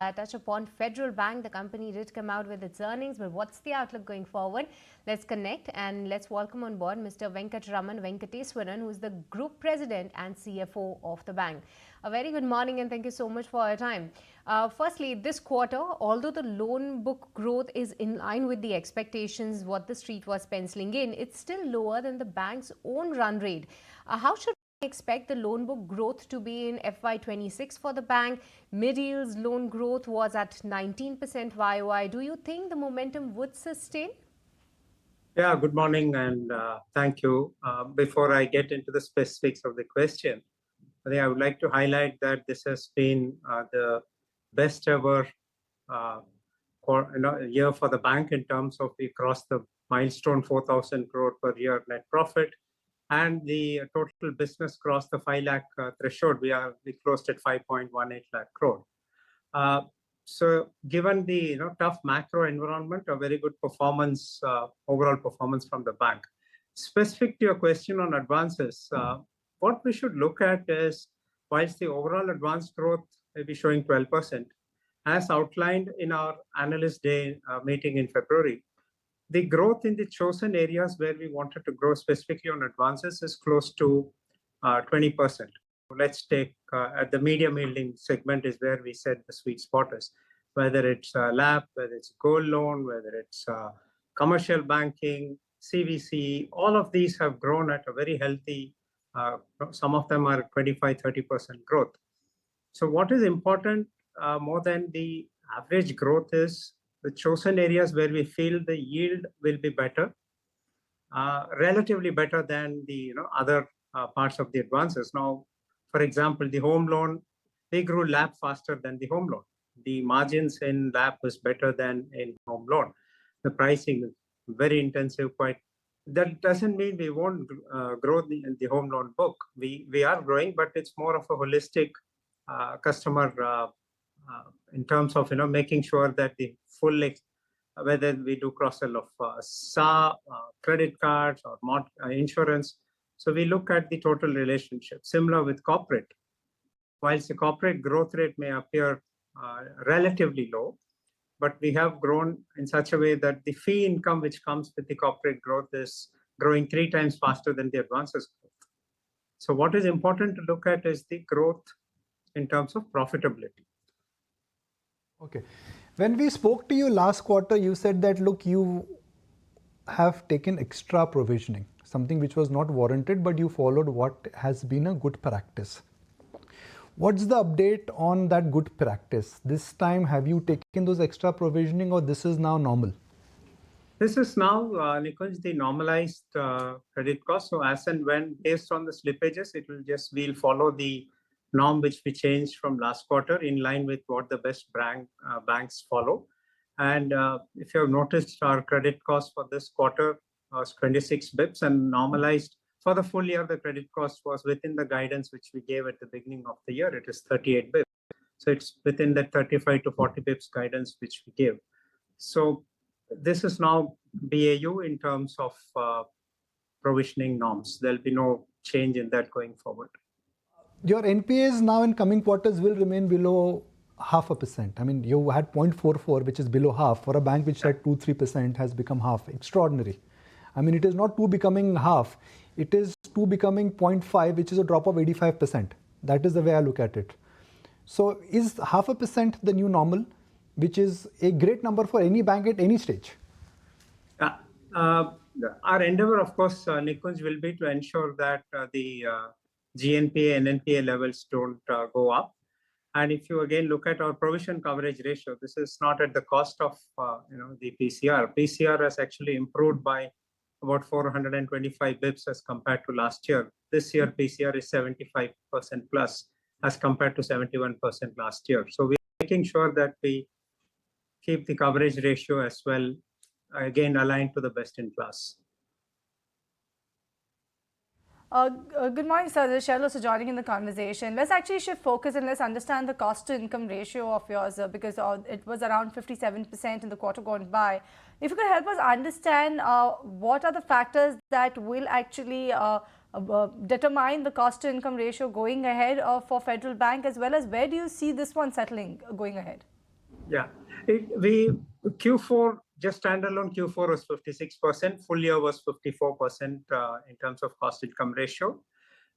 touch upon Federal Bank. The company did come out with its earnings, but what's the outlook going forward? Let's connect and let's welcome on board Mr. Venkatraman Venkateswaran, who is the Group President and CFO of the bank. A very good morning and thank you so much for your time. Firstly, this quarter, although the loan book growth is in line with the expectations, what the street was penciling in, it's still lower than the bank's own run rate. How should expect the loan book growth to be in FY26 for the bank? Mid-yields loan growth was at 19% YOY. Do you think the momentum would sustain? Yeah, good morning and thank you. Before I get into the specifics of the question, I think I would like to highlight that this has been the best ever year for the bank in terms of we crossed the milestone 4,000 crore per year net profit, and the total business crossed the 5 lakh threshold. We closed at 5.18 lakh crore. So given the tough macro environment, a very good performance, overall performance from the bank. Specific to your question on advances, what we should look at is, whilst the overall advance growth may be showing 12%, as outlined in our analyst day meeting in February, the growth in the chosen areas where we wanted to grow specifically on advances is close to 20%. Let's take at the medium yielding segment is where we said the sweet spot is, whether it's LAP, whether it's gold loan, whether it's commercial banking, CVC, all of these have grown at a very healthy, some of them are 25-30% growth. So what is important more than the average growth is the chosen areas where we feel the yield will be better, relatively better than the other parts of the advances. Now, for example, the home loan, they grew LAP faster than the home loan. The margins in LAP was better than in home loan. The pricing is very intensive. That doesn't mean we won't grow in the home loan book. We are growing, but it's more of a holistic customer in terms of making sure that the full whether we do cross-sell of SA, credit cards or insurance. So we look at the total relationship. Similar with corporate. Whilst the corporate growth rate may appear relatively low, but we have grown in such a way that the fee income which comes with the corporate growth is growing 3 times faster than the advances growth. So what is important to look at is the growth in terms of profitability. Okay. When we spoke to you last quarter, you said that, look, you have taken extra provisioning, something which was not warranted, but you followed what has been a good practice. What's the update on that good practice? This time, have you taken those extra provisioning or this is now normal? This is now, Nikunj, the normalized credit cost. So as and when, based on the slippages, we'll follow the norm which we changed from last quarter in line with what the best banks follow. And if you have noticed, our credit cost for this quarter was 26 bips and normalized for the full year. The credit cost was within the guidance which we gave at the beginning of the year. It is 38 bips. So it's within the 35 to 40 bips guidance which we gave. So this is now BAU in terms of provisioning norms. There'll be no change in that going forward. Your NPAs now in coming quarters will remain below 0.5%. I mean, you had 0.44, which is below half. For a bank which had 2-3% has become half. Extraordinary. I mean, it is not 2 becoming half. It is 2 becoming 0.5, which is a drop of 85%. That is the way I look at it. So is 0.5% the new normal, which is a great number for any bank at any stage? Our endeavor, of course, Nikunj, will be to ensure that the GNPA and NPA levels don't go up. And if you again look at our provision coverage ratio, this is not at the cost of the PCR. PCR has actually improved by about 425 bips as compared to last year. This year, PCR is 75% plus as compared to 71% last year. So we're making sure that we keep the coverage ratio as well, again, aligned to the best in class. Good morning, sir. This is Shaila joining in the conversation. Let's actually shift focus and let's understand the cost to income ratio of yours because it was around 57% in the quarter gone by. If you could help us understand what are the factors that will actually determine the cost to income ratio going ahead for Federal Bank, as well as where do you see this one settling going ahead? Yeah, Q4 just standalone Q4 was 56%, full year was 54% in terms of cost income ratio.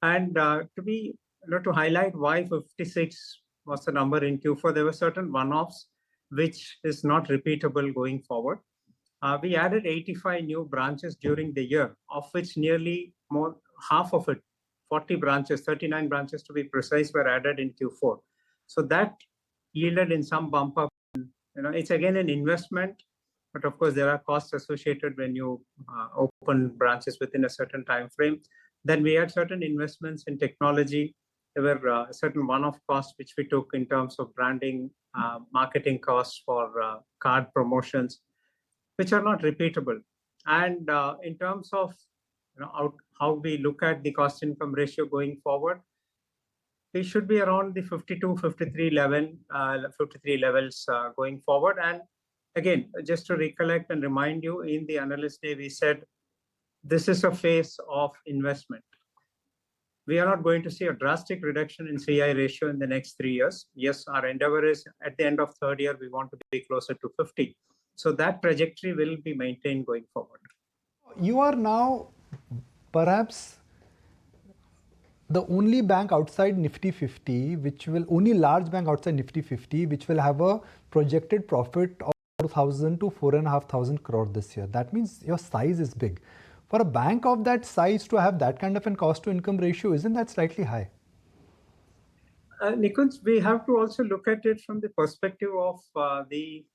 And to highlight why 56 was the number in Q4, there were certain one-offs which is not repeatable going forward. We added 85 new branches during the year, of which nearly half of it, 40 branches, 39 branches to be precise, were added in Q4. So that yielded in some bump up. It's again an investment, but of course there are costs associated when you open branches within a certain time frame. Then we had certain investments in technology. There were certain one-off costs which we took in terms of branding, marketing costs for card promotions, which are not repeatable. And in terms of how we look at the cost income ratio going forward, we should be around the 52, 53 levels going forward. And again, just to recollect and remind you, in the analyst day, we said this is a phase of investment. We are not going to see a drastic reduction in CI ratio in the next 3 years. Yes, our endeavor is at the end of third year, we want to be closer to 50. So that trajectory will be maintained going forward. You are now perhaps the only bank outside Nifty 50, only large bank outside Nifty 50, which will have a projected profit of 4,000 to 4,500 crore this year. That means your size is big. For a bank of that size to have that kind of a cost to income ratio, isn't that slightly high? Nikunj, we have to also look at it from the perspective of the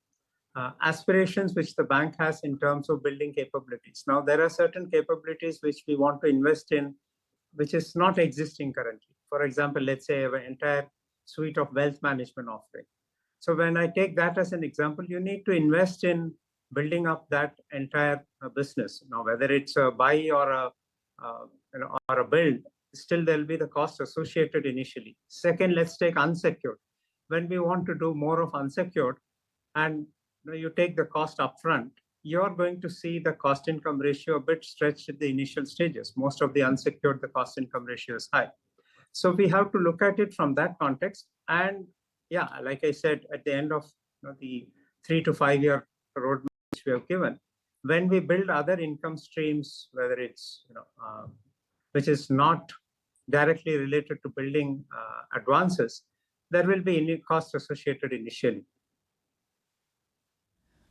aspirations which the bank has in terms of building capabilities. Now, there are certain capabilities which we want to invest in, which is not existing currently. For example, let's say an entire suite of wealth management offering. So when I take that as an example, you need to invest in building up that entire business. Now, whether it's a buy or a build, still there'll be the cost associated initially. Second, let's take unsecured. When we want to do more of unsecured and you take the cost upfront, you're going to see the cost income ratio a bit stretched at the initial stages. Most of the unsecured, the cost income ratio is high. So we have to look at it from that context. And yeah, like I said, at the end of the 3 to 5 year roadmap which we have given, when we build other income streams, whether it's which is not directly related to building advances, there will be any cost associated initially.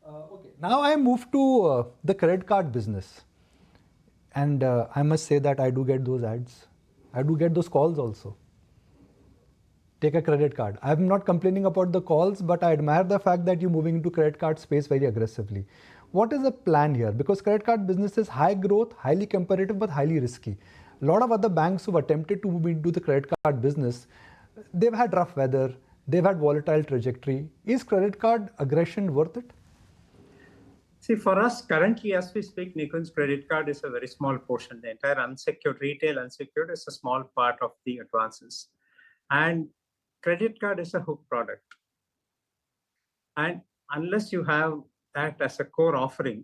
Okay. Now I move to the credit card business. And I must say that I do get those ads. I do get those calls also. Take a credit card. I'm not complaining about the calls, but I admire the fact that you're moving into credit card space very aggressively. What is the plan here? Because credit card business is high growth, highly competitive, but highly risky. A lot of other banks who've attempted to move into the credit card business, they've had rough weather, they've had volatile trajectory. Is credit card aggression worth it? See, for us currently, as we speak, Nikunj, credit card is a very small portion. The entire unsecured, retail unsecured is a small part of the advances. And credit card is a hook product. And unless you have that as a core offering,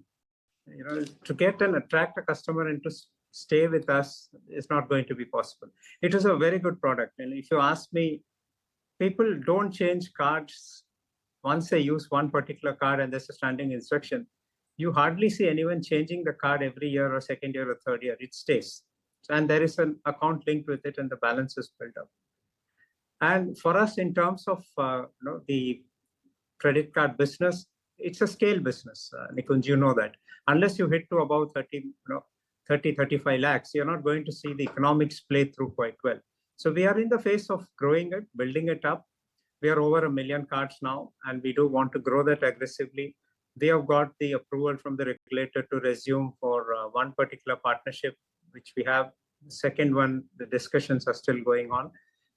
to get and attract a customer and to stay with us is not going to be possible. It is a very good product. And if you ask me, people don't change cards once they use one particular card and there's a standing instruction. You hardly see anyone changing the card every year or second year or third year. It stays. And there is an account linked with it and the balance is built up. And for us, in terms of the credit card business, it's a scale business. Nikunj, you know that. Unless you hit to about 35 lakhs, you're not going to see the economics play through quite well. So we are in the phase of growing it, building it up. We are over 1 million cards now, and we do want to grow that aggressively. We have got the approval from the regulator to resume for one particular partnership, which we have. The second one, the discussions are still going on.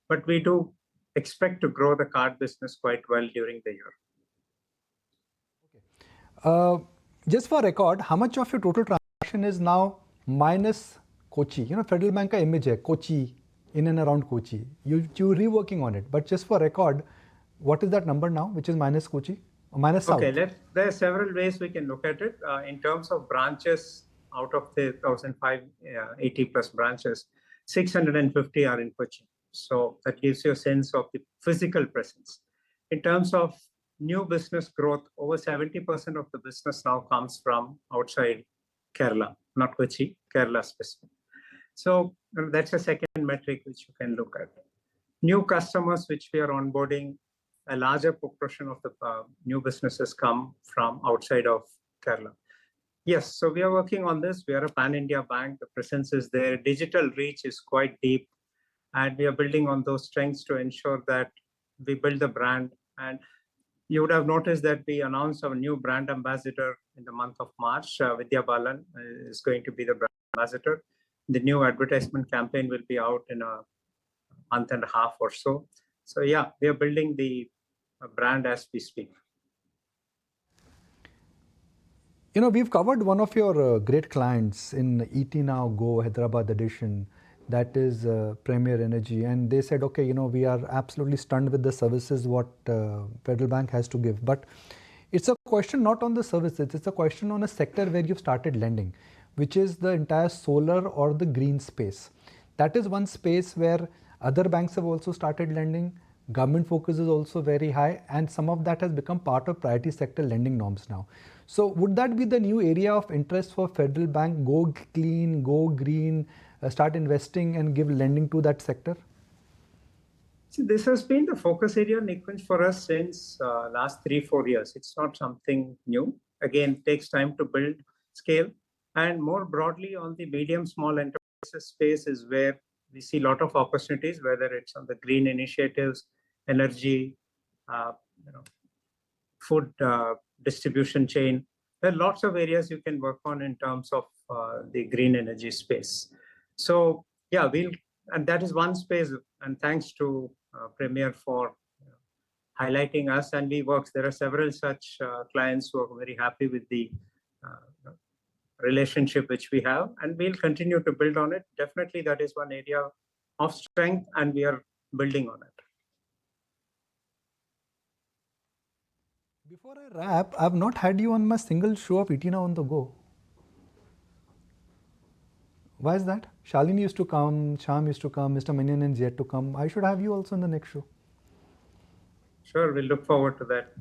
But we do expect to grow the card business quite well during the year. Okay. Just for record, how much of your total transaction is now minus Kochi? Federal Bank ka image hai, Kochi, in and around Kochi. You're reworking on it. But just for record, what is that number now, which is minus Kochi? Or minus South? Okay, there are several ways we can look at it. In terms of branches, out of the 1,580 plus branches, 650 are in Kochi. So that gives you a sense of the physical presence. In terms of new business growth, over 70% of the business now comes from outside Kerala, not Kochi, Kerala specific. So that's a second metric which you can look at. New customers which we are onboarding, a larger proportion of the new businesses come from outside of Kerala. Yes, so we are working on this. We are a pan-India bank. The presence is there. Digital reach is quite deep. And we are building on those strengths to ensure that we build the brand. And you would have noticed that we announced our new brand ambassador in the month of March. Vidya Balan is going to be the brand ambassador. The new advertisement campaign will be out in a month and a half or so. So yeah, we are building the brand as we speak. You know, we've covered one of your great clients in ET Now Go Hyderabad edition, that is Premier Energy, and they said, okay, you know, we are absolutely stunned with the services what Federal Bank has to give. But it's a question not on the services, it's a question on a sector where you've started lending, which is the entire solar or the green space. That is one space where other banks have also started lending. Government focus is also very high, and some of that has become part of priority sector lending norms now. So would that be the new area of interest for Federal Bank? Go clean, go green, start investing and give lending to that sector? See, this has been the focus area, Nikunj, for us since last 3-4 years. It's not something new. Again, it takes time to build scale. And more broadly on the medium, small enterprises space is where we see a lot of opportunities, whether it's on the green initiatives, energy, food distribution chain. There are lots of areas you can work on in terms of the green energy space. So yeah, and that is one space. And thanks to Premier for highlighting us, and we work. There are several such clients who are very happy with the relationship which we have, and we'll continue to build on it. Definitely, that is one area of strength, and we are building on it. Before I wrap, I've not had you on my single show of ET Now on the Go. Why is that? Shalini used to come, Shyam used to come, Mr. Manian is yet to come. I should have you also in the next show. Sure, we'll look forward to that.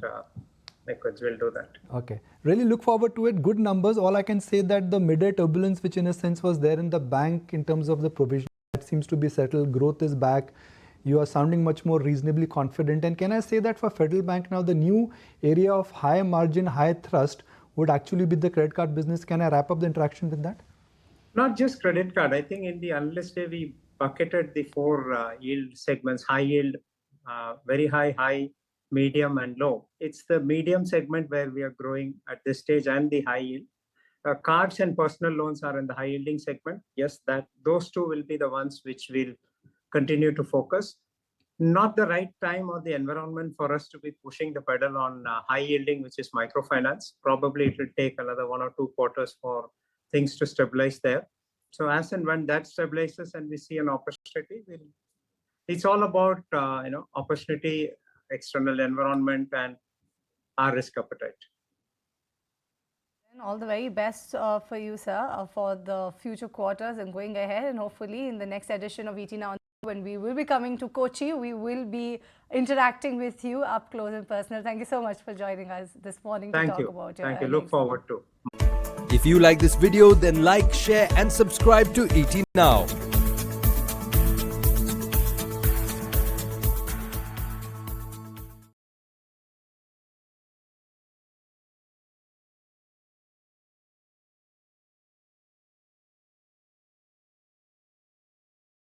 Nikunj, we'll do that. Okay. Really look forward to it. Good numbers. All I can say that the mid-year turbulence, which in a sense was there in the bank in terms of the provision, that seems to be settled. Growth is back. You are sounding much more reasonably confident. And can I say that for Federal Bank now, the new area of high margin, high thrust would actually be the credit card business? Can I wrap up the interaction with that? Not just credit card. I think in the Analyst Day, we bucketed the 4 yield segments: high yield, very high, medium, and low. It's the medium segment where we are growing at this stage, and the high yield. Cards and personal loans are in the high yielding segment. Yes, those two will be the ones which will continue to focus. Not the right time or the environment for us to be pushing the pedal on high yielding, which is microfinance. Probably it will take another 1 or 2 quarters for things to stabilize there. So as and when that stabilizes and we see an opportunity, it's all about opportunity, external environment, and our risk appetite. And all the very best for you, sir, for the future quarters and going ahead. And hopefully in the next edition of ET Now, when we will be coming to Kochi, we will be interacting with you up close and personal. Thank you so much for joining us this morning to talk about your Thank you. Look forward to. If you like this video, then like, share and subscribe to ET Now.